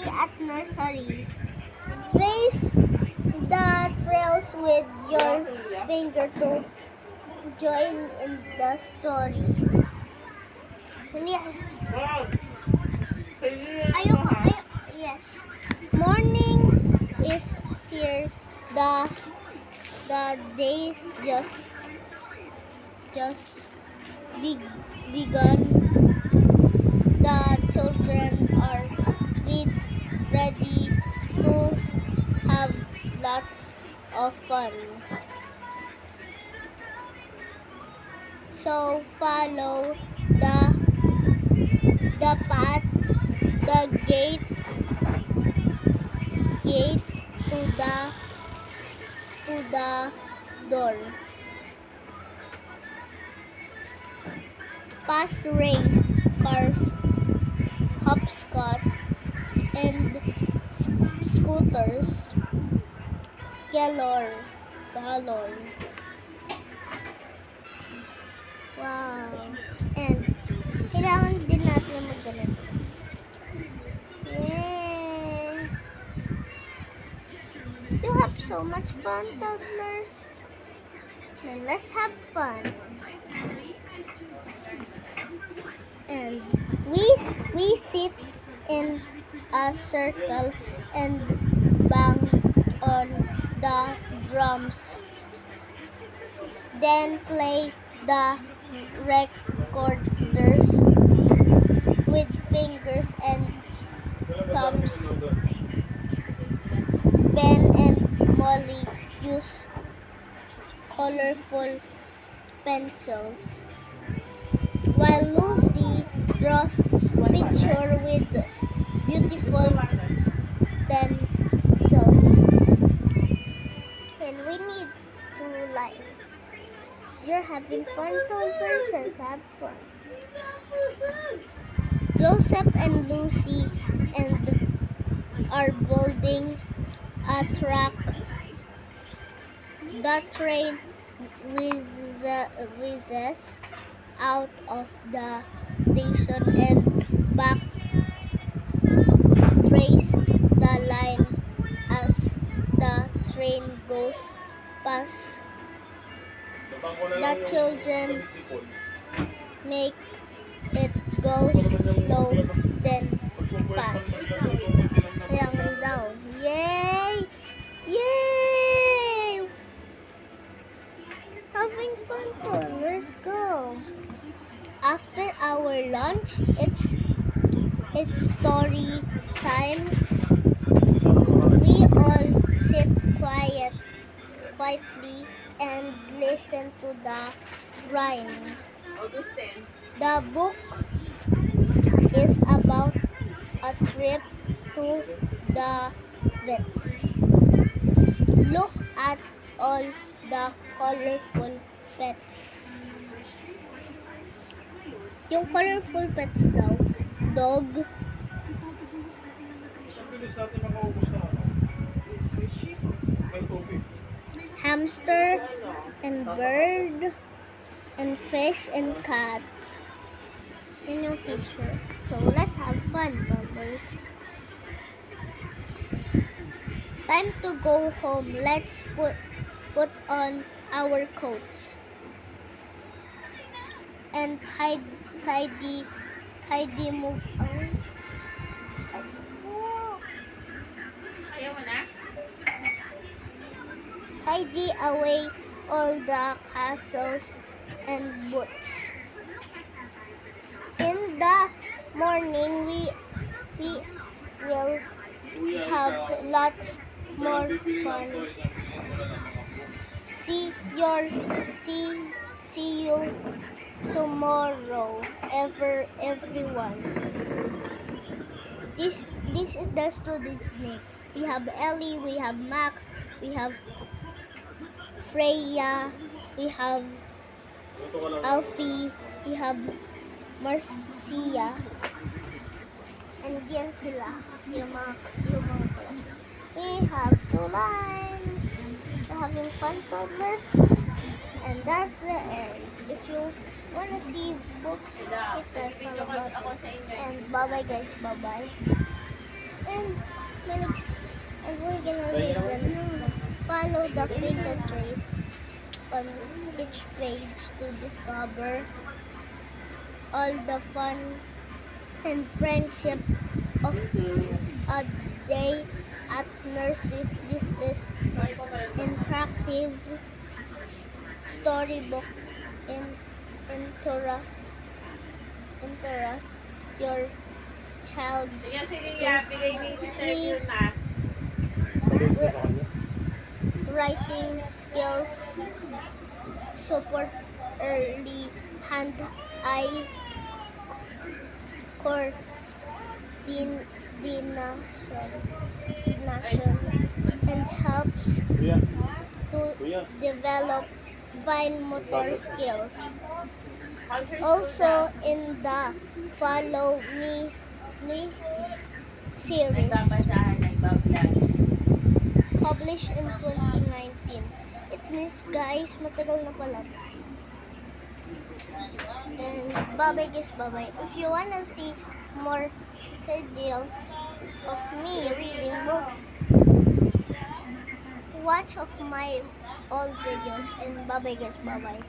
at nursery. Trace the trails with your finger to join in the story. Yes. Morning is here. The days just begun. The children are ready to have lots of fun. So follow the path, the gate to the door. Past race cars, hopscotch, and scooters galore. Wow. And kailangan din natin magganito. Yay! You have so much fun, toddlers. Then let's have fun. And we sit in a circle and bang on the drums. Then play the recorders with fingers and thumbs. Ben and Molly use colorful pencils, while Lucy draws picture with beautiful stencils. And we need to like. You're having fun, toddlers, let's have fun. Joseph and Lucy are building a track. The train whizzes out of the station and back. Trace the line as the train goes past. The children make it go slow then fast. Kailangan daw. Yay! Yay! Having fun too. Let's go. After our lunch, it's story time. We all sit quietly and listen to the rhyme. The book is about a trip to the vet. Look at all the colorful pets. Yung colorful pets daw, dog, hamster, and bird, and fish, and cat. Yun yung teacher. So, let's have fun, brothers. Time to go home. Let's put on our coats and tidy move on. Tidy away all the castles and boots. In the morning, we will have lots more fun. See you tomorrow, everyone. This is the student's name. We have Ellie, we have Max, we have Freya, we have Alfie, we have Marcia, and yan sila, yung mga classmates. We have two lines. We're having fun, toddlers, and that's the end. If you want to see books, hit the follow button, and bye bye guys, bye bye. And gonna read them. Follow the finger trace on each page to discover all the fun and friendship of a day at Nurses. This is interactive storybook in interest your child free writing skills, support early hand-eye coordination, and helps to develop fine motor skills. Also in the Follow Me series, published in 2019. It means guys, matagal na pala. And bye-bye guys, bye-bye. If you wanna see more videos of me reading books, watch of my old videos, and bye-bye guys, bye-bye.